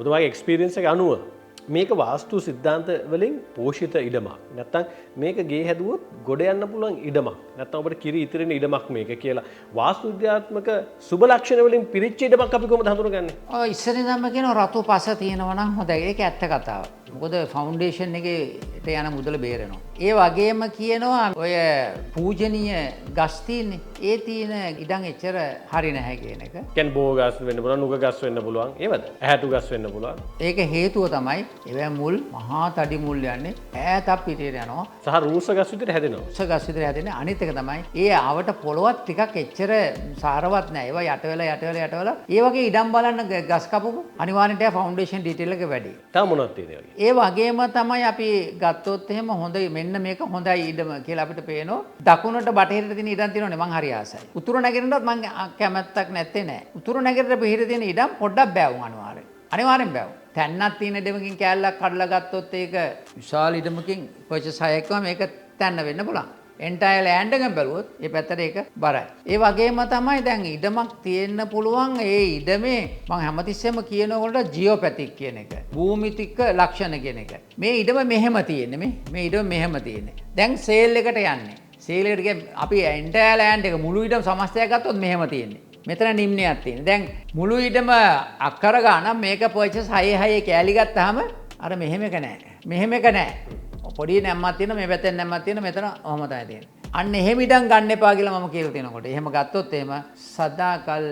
ඔබතුමාගේ එක්ස්පීරියන්ස් එක අනුව මේක වාස්තු සිද්ධාන්ත වලින් පෝෂිත ඉඩමක්. නැත්තම් මේක ගේ හැදුවොත් ගොඩ යන්න පුළුවන් ඉඩමක්. නැත්තම් ඔබට කිරි ඉතිරෙන ඉඩමක් මේක කියලා වාස්තු විද්‍යාත්මක සුබ ලක්ෂණ වලින් පිරිච්ච ඉඩමක් අපි කොහොමද හඳුනගන්නේ? ඔය ඉස්සරින්දම කියන රතු පස තියෙනවා නම් හොඳයි. ඒක ඇත්ත කතාව. මොකද ෆවුන්ඩේෂන් එකේට යන මුදල බේරෙනවා. ඒ වගේම කියනවා ඔය පූජනීය ගස් තියෙන්නේ. ඒ තියෙන ඉඩම් එච්චර හරි නැහැ කියන එක. කියන්නේ බෝ ගස් වෙන්න පුළුවන්, නුග ගස් වෙන්න පුළුවන්. ඒවද? ඇහැටු ගස් වෙන්න පුළුවන්. ඒක හේතුව තමයි ඒවා මුල් මහා තඩි මුල් යන්නේ ඈතක් පිටේට යනවා. සහ රූස්ස ගස් විදිහට හැදෙනවා. රූස්ස ගස් විදිහට හැදෙන්නේ. අනිත් එක තමයි ඒ ආවට පොළවත් ටිකක් එච්චර සාරවත් නැහැ. ඒවා යට වෙලා ඒ වගේ ඉඩම් බලන්න ගස් කපපු අනිවාර්යෙන්ට ෆවුන්ඩේෂන් ඩීටේල් එක වැඩි. තව මොනවද තියෙන්නේ? ඒ වගේම තමයි අපි ගත්තොත් එහෙම හොඳයි මෙන්න මේක හොඳයි ඉඩම කියලා අපිට පේනවා. දකුණට බටහිරට තියෙන ඉඩම් තියෙනවනේ මං හරි ආසයි. උතුරු නැගෙනටත් මං කැමැත්තක් නැත්තේ නෑ. උතුරු නැගෙනට පිටිර තියෙන ඉඩම් පොඩ්ඩක් බෑවුම් අනිවාර්යෙන්. අනිවාර්යෙන් බෑවුම්. තැන්නක් තියෙන ඉඩමකින් කෑල්ලක් කඩලා ගත්තොත් ඒක විශාල ඉඩමකින් පර්චේස් හයක්ම මේක තැන්න වෙන්න පුළුවන්. එන්ටයර් ලෑන්ඩ් එකෙන් බැලුවොත් මේ පැත්තට ඒක බරයි. ඒ වගේම තමයි දැන් ඉඩමක් තියෙන්න පුළුවන් ඒ ඉඩමේ මම හැමතිස්සෙම කියනකොට ජියෝපැතික් කියන එක. භූමිතික ලක්ෂණ කියන එක. මේ ඉඩම මෙහෙම තියෙන්නේ මේ ඉඩම මෙහෙම තියෙන්නේ. දැන් සේල් එකට යන්නේ. සේල් එකට අපි එන්ටයර් ලෑන්ඩ් එක මුළු ඉඩම සමස්තයක් ගත්තොත් මෙහෙම තියෙන්නේ. මෙතන නිම්නයක් තියෙන්නේ. දැන් මුළු ඉඩම අක්කර ගානක් මේක පර්චේස් 6 කෑලි ගත්තාම අර මෙහෙම එක නෑ. මෙහෙම එක නෑ. පොඩි නැම්මක් තියෙන මේ පැත්තෙන් නැම්මක් තියෙන මෙතන ඔහම තමයි තියෙන්නේ. අන්න එහෙම ඉඩම් ගන්න එපා කියලා මම කියලා තියෙනකොට. එහෙම ගත්තොත් එහෙම සදාකල්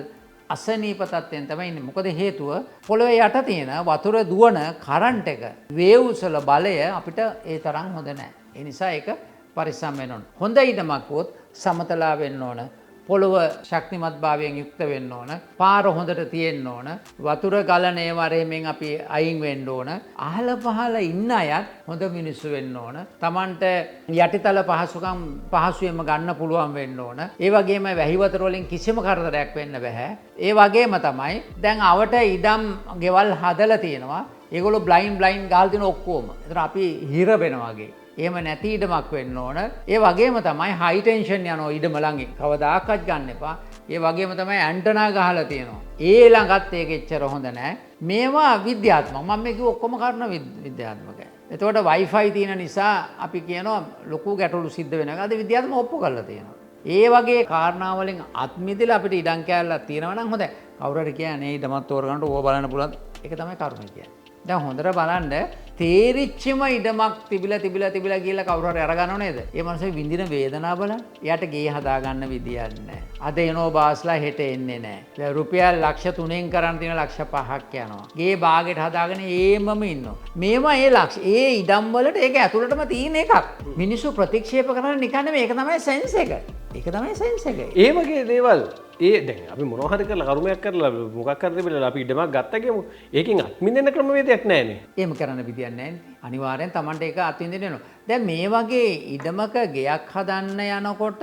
අසනීප තත්ත්වයෙන් තමයි ඉන්නේ. මොකද හේතුව පොළවේ යට තියෙන වතුර දුවන කරන්ට් එක වේව්ස් වල බලය අපිට ඒ තරම් හොඳ නැහැ. ඒ නිසා ඒක පරිස්සම් වෙන්න ඕන. හොඳ ඉඩමක් වොත් සමතලා වෙන්න ඕන. පොළව ශක්තිමත් භාවයෙන් යුක්ත වෙන්න ඕන. පාර හොඳට තියෙන්න ඕන. වතුර ගලන ඒවරෙමින් අපි අයින් වෙන්න ඕන. අහල පහල ඉන්න අයත් හොඳ මිනිස්සු වෙන්න ඕන. Tamanට යටිතල පහසුකම් පහසුවෙන්ම ගන්න පුළුවන් වෙන්න ඕන. ඒ වගේම වැහි වතුර වලින් කිසිම කරදරයක් වෙන්න බෑ. ඒ වගේම තමයි දැන් අවට ඉඩම් ගෙවල් හදලා තියෙනවා. ඒගොල්ලෝ බ්ලයින්ඩ් ගහලා තියෙන ඔක්කොම. ඒතර අපි හිර වෙනවා වගේ. එහෙම නැති ඉඩමක් වෙන්න ඕන. ඒ වගේම තමයි හයි ටෙන්ෂන් යනවා ඉඩම ළඟින්. කවදාකවත් ගන්න එපා. ඒ වගේම තමයි ඇන්ටනා ගහලා තියෙනවා. ඒ ළඟත් ඒක එච්චර හොඳ නැහැ. මේවා විද්‍යාත්මක. මම මේ කිව්ව ඔක්කොම කරන විද්‍යාත්මකයි. එතකොට Wi-Fi තියෙන නිසා අපි කියනවා ලොකු ගැටලු සිද්ධ වෙනවා. අද විද්‍යාත්මක ඔප්පු කරලා තියෙනවා. ඒ වගේ කාරණා වලින් අත් මිදලා අපිට ඉඩම් කෑල්ලක් තියෙනවා නම් හොඳයි. කවුරු හරි කියන්නේ ඉඩමත් තෝරගන්නට ඕවා බලන්න පුළුවන්. ඒක තමයි කරුණ කියන්නේ. දැන් හොඳට බලන්න තේරිච්චම ඉඩමක් තිබිලා කියලා කවුරු හරි අරගන්නව නේද? ඒ මනුස්සයා විඳින වේදනාව බලන්න. එයාට ගේ හදාගන්න විදියක් නැහැ. අද එනෝ බාස්ලා හෙට එන්නේ නැහැ. දැන් රුපියල් ලක්ෂ 3න් කරන් තියෙන ලක්ෂ 5ක් යනවා. ගේ බාගෙට හදාගෙන ඒමම ඉන්නවා. මේවා ඒ ඉඩම් වලට ඒක ඇතුළටම තියෙන එකක්. මිනිස්සු ප්‍රතික්ෂේප කරන්නේ නිකන් නෙමෙයි. ඒක තමයි සෙන්ස් එක. ඒ වගේ දේවල් දැන් අපි මොනවා හරි කරලා කර්මයක් කරලා මොකක් හරි දෙබල අපි ඉඩමක් ගත්තා කියමු. ඒකෙන් අත්මිදෙන්න ක්‍රමවේදයක් නැහැ නේ. එහෙම කරන්න විදියක් නැහැ නේ. අනිවාර්යෙන් Tamanට ඒක අත්විඳින්න වෙනවා. දැන් මේ වගේ ඉඩමක ගෙයක් හදන්න යනකොට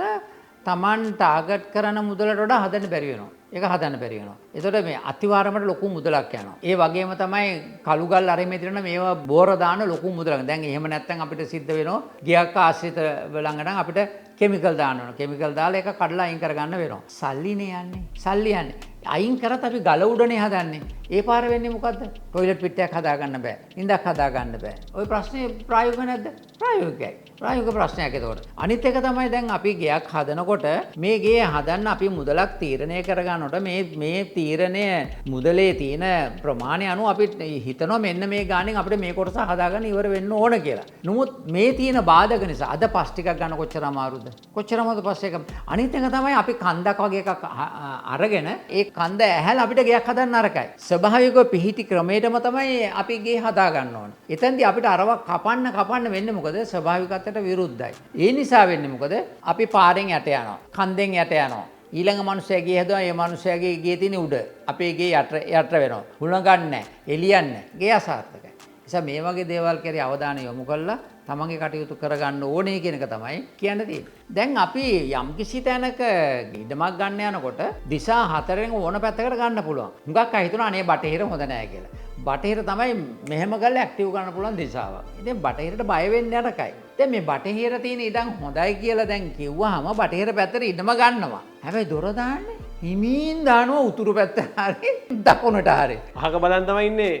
Taman ටාගට් කරන මුදලට වඩා හදන්න බැරි වෙනවා. ඒක හදන්න බැරි වෙනවා. ඒතකොට මේ අතිවාරමට ලොකු මුදලක් යනවා. ඒ වගේම තමයි කළුගල් අරෙමේ තියෙන මේවා බෝර දාන ලොකු මුදලක්. දැන් එහෙම නැත්නම් අපිට සිද්ධ වෙනවා ගෙයක් ආශ්‍රිත ළඟ නම් අපිට කෙමිකල් දාන්න ඕන. කෙමිකල් දාලා ඒක කඩලා අයින් කරගන්න වෙනවා. සල්ලිනේ යන්නේ. සල්ලි යන්නේ. අයින් කරත් අපි ගල උඩනේ හදන්නේ. ඒ පාර වෙන්නේ මොකද්ද? টয়ලට් පිටයක් හදාගන්න බෑ. ඉඳක් හදාගන්න බෑ. ওই ප්‍රශ්නේ ප්‍රායෝගික නැද්ද? ප්‍රායෝගිකයි. ප්‍රායෝගික ප්‍රශ්නයක් ඒතකොට. අනිත් එක තමයි දැන් අපි ගෙයක් හදනකොට මේ ගේ හදන්න අපි මුදලක් තීරණය කරගන්නකොට මේ තීරණය මුදලේ තියෙන ප්‍රමාණය අනුව අපි හිතනවා මෙන්න මේ ගාණෙන් අපිට මේ කොටස හදාගන්න ඉවර වෙන්න ඕන කියලා. නමුත් මේ තියෙන බාධක නිසා අද පස් ටිකක් ගන්න කොච්චර අමාරුද? කොච්චරමද පස් එක? අනිත් එක තමයි අපි කන්දක් වගේ එකක් අරගෙන ඒ කන්ද ඇහැල අපිට ගෙයක් හදන්න අරකයි. ස්වභාවිකව පිහිටි ක්‍රමයටම තමයි අපි ගේ හදා ගන්න ඕන. එතෙන්දී අපිට අරව කපන්න වෙන්නේ මොකද? ස්වභාවිකත්වයට විරුද්ධයි. ඒ නිසා වෙන්නේ මොකද? අපි පාරෙන් යට යනවා. කන්දෙන් යට යනවා. ඊළඟ මනුස්සයා ගේ හදුවා ඒ මනුස්සයාගේ ගේ තියෙන උඩ. අපේ ගේ යට වෙනවා. හුලඟන්නේ නැහැ. එළියන්නේ නැහැ. ගේ අසාර්ථකයි. නිසා මේ වගේ දේවල් කෙරේ අවධානය යොමු කරලා තමන්ගේ කටයුතු කරගන්න ඕනේ කියන එක තමයි කියන්න තියෙන්නේ. දැන් අපි යම්කිසි තැනක ඉඩමක් ගන්න යනකොට දිශා හතරෙන් ඕන පැත්තකට ගන්න පුළුවන්. හුඟක් අය හිතනවා අනේ බටහිර හොඳ නැහැ කියලා. බටහිර තමයි මෙහෙම කරලා ඇක්ටිව් කරන්න පුළුවන් දිශාවක්. ඉතින් බටහිරට බය වෙන්න යනකයි. දැන් මේ බටහිර තියෙන ඉඩම් හොඳයි කියලා දැන් කිව්වහම බටහිර පැත්තට ඉඩම ගන්නවා. හැබැයි දොර දාන්නේ හිමීන් දානවා උතුරු පැත්ත හරි දකුණට හරි. අහක බලන් තමයි ඉන්නේ.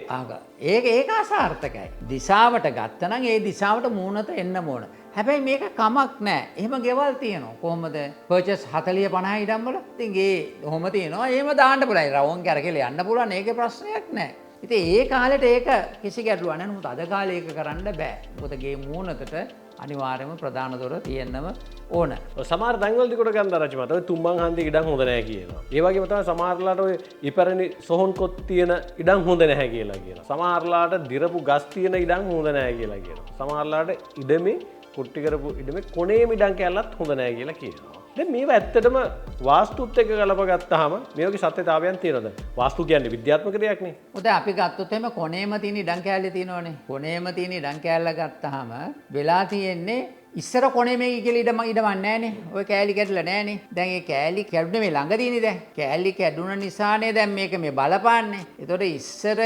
ඒක අසාර්ථකයි. දිශාවට ගත්තනම් ඒ දිශාවට මූණත එන්න ඕන. හැබැයි මේක කමක් නෑ. එහෙම ගෙවල් තියෙනවා. කොහොමද? පර්චස් 40 50 ඉඩම් වල. ඉතින් ඒ කොහොම තියෙනවා. එහෙම දාන්න පුළුවන්. රවුම් කරකෙලා යන්න පුළුවන්. ඒකේ ප්‍රශ්නයක් නෑ. ඉතින් ඒ කාලෙට ඒක කිසි ගැටලුවක් නෑ. නමුත් අද කාලේ ඒක කරන්න බෑ. මොකද ගේ මූණතට අනිවාර්යයෙන්ම ප්‍රධාන දොර තියෙන්නම ඕන. සමහර තැන්වලදී කොට ගන්න රජමත ඔය තුම්බන් හන්දියේ ඉඩම් හොඳ නැහැ කියනවා. ඒ වගේම තමයි සමහරලාට ඔය ඉපැරණි සොහොන් කොත් තියෙන ඉඩම් හොඳ නැහැ කියලා කියනවා. සමහරලාට දිරපු ගස් තියෙන ඉඩම් හොඳ නැහැ කියලා කියනවා. සමහරලාට ඉඩමේ කුට්ටි කරපු ඉඩමේ කොනේම ඉඩම් කැල්ලත් හොඳ නැහැ කියලා කියනවා. දැන් මේවා ඇත්තටම වාස්තුත් එක්ක ගලප ගත්තාම මේ වගේ සත්‍යතාවයන් තියෙනවද? වාස්තු කියන්නේ විද්‍යාත්මක දෙයක් නේ. උදේ අපි ගත්තොත් එහෙම කොනේම තියෙන ඉඩම් කෑල්ලේ තියෙනවනේ. කොනේම තියෙන ඉඩම් කෑල්ල ගත්තාම වෙලා තියෙන්නේ ඉස්සර කොනේ මේක කියලා ඉඩමක් නැහැනේ. ඔය කෑලි කැඩලා නැහැනේ. දැන් ඒ කෑලි කැඩුනේ මේ ළඟදීනේ දැන්. කෑලි කැඩුන නිසානේ දැන් මේක මේ බලපාන්නේ. ඒතකොට ඉස්සර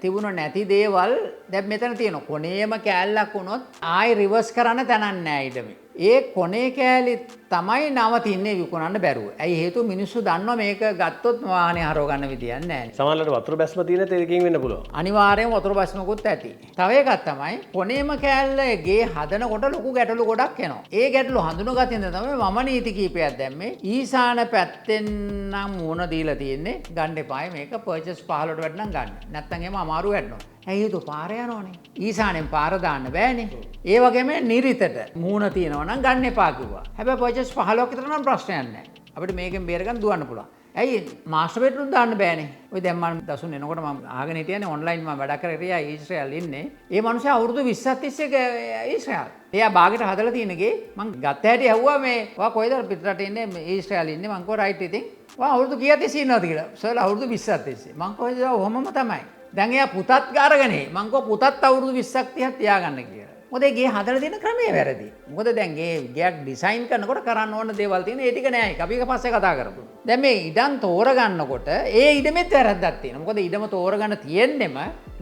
තිබුණ නැති දේවල් දැන් මෙතන තියෙනවා. කොනේම කෑල්ලක් වුණොත් ආයි රිවර්ස් කරන්න තැනක් නැහැ ඉඩමේ. ඒ කොනේ කෑලි තමයි නවතින්නේ විකුණන්න බැරුව. ඇයි හේතුව මිනිස්සු දන්නවා මේක ගත්තොත් වාහනේ හරව ගන්න විදියක් නැහැ. සමහරවිට වතුර බැස්ම තියෙන තේරකින් වෙන්න පුළුවන්. අනිවාර්යයෙන්ම වතුර බැස්මකුත් ඇති. තව එකක් තමයි කොනේම කෑල්ල ගේ හදනකොට ලොකු ගැටලු ගොඩක් එනවා. ඒ ගැටලු හඳුනගතින්ද තමයි මම නීති කීපයක් දැම්මේ. ඊසාන පැත්තෙන් නම් මුණ දීලා තියෙන්නේ. ගන්න එපායි මේක පර්චස් 15ට වැඩනම් ගන්න. නැත්තම් එහෙම අමාරු වෙනවා. ඇයි හේතුව පාර යනවනේ. ඊසානෙන් පාර දාන්න බෑනේ. ඒ වගේම නිරිතට මූණ තියෙනවා නම් ගන්න එපා කිව්වා. හැබැයි පර්චස් 15ක් විතර නම් ප්‍රශ්නයක් නැහැ. අපිට මේකෙන් බේරගන්න දුවන්න පුළුවන්. ඇයි මාස්ටර් බෙඩ්රූම් දාන්න බෑනේ. ඔය දැන් මම දසුන් එනකොට මම අහගෙන හිටියනේ ඔන්ලයින් මම වැඩ කරේ ඊශ්‍රායල් ඉන්නේ. ඒ මනුස්සයා අවුරුදු 20ක් තිස්සේ ඊශ්‍රායල්. එයා බාගෙට හදලා තියෙනගේ මං ගත්ත හැටි ඇහුවා මේ ඔයා කොයිද පිටරට ඉන්නේ ඊශ්‍රායල් ඉන්නේ මං කිව්වා රයිට් ඉතින්. ඔයා අවුරුදු කීයක් තිස්සේ ඉන්නවද කියලා. සර් අවුරුදු 20ක් තිස්සේ. මං කොහෙද ඔහොමම තමයි. දැන් එයා පුතත් අරගෙන මං කිව්වා පුතත් අවුරුදු 20ක් 30ක් තියාගන්න කියලා. මොකද ඒ ගේ හදලා තියෙන ක්‍රමය වැරදි. මොකද දැන් ගයක් ඩිසයින් කරනකොට කරන්න ඕන දේවල් තියෙන ඒ ටික නෑ. අපි එක පස්සේ කතා කරමු. දැන් මේ ඉඩම් තෝරගන්නකොට ඒ ඉඩමෙත් වැරද්දක් තියෙනවා. මොකද ඉඩම තෝරගන්න තියෙන්නෙම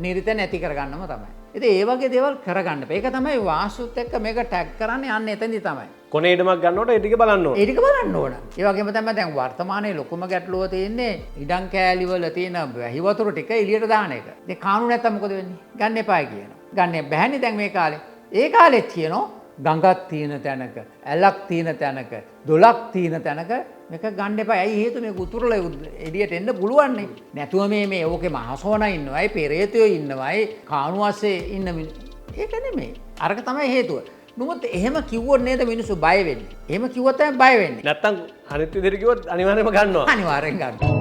නිරිත නැති කරගන්නම තමයි. ඉතින් ඒ වගේ දේවල් කරගන්න. ඒක තමයි වාස්තුත් එක්ක මේක ටැග් කරන්නේ යන්නේ එතනදි තමයි. කොනේ ඉඩමක් ගන්නකොට ඒ ටික බලන්න ඕන. ඒ ටික බලන්න ඕන. ඒ වගේම තමයි දැන් වර්තමානයේ ලොකුම ගැටලුව තියෙන්නේ ඉඩම් කෑලි වල තියෙන වැහි වතුර ටික එළියට දාන එක. ඉතින් කානුන නැත්තම් මොකද වෙන්නේ? ගන්න එපා කියනවා. ගන්න බැහැනේ දැන් මේ කාලේ. ඒ කාලෙත් කියනවා ගඟක් තියෙන තැනක, ඇලක් තියෙන තැනක, දොලක් තියෙන තැනක මේක ගන්න එපා. ඇයි හේතුව මේක උතුරල එළියට එන්න පුළුවන් නේ. නැතුව මේ ඕකේ මහසෝන ඉන්නවයි, පෙරේතයෝ ඉන්නවයි, කාණුවස්සේ ඉන්න ඒක නෙමෙයි. අරක තමයි හේතුව. නමුත් එහෙම කිව්වොත් නේද මිනිස්සු බය වෙන්නේ. එහෙම කිව්වොත් තමයි බය වෙන්නේ. නැත්තම් අනිත් විදිහට කිව්වොත් අනිවාර්යයෙන්ම ගන්නවා. අනිවාර්යෙන් ගන්නවා.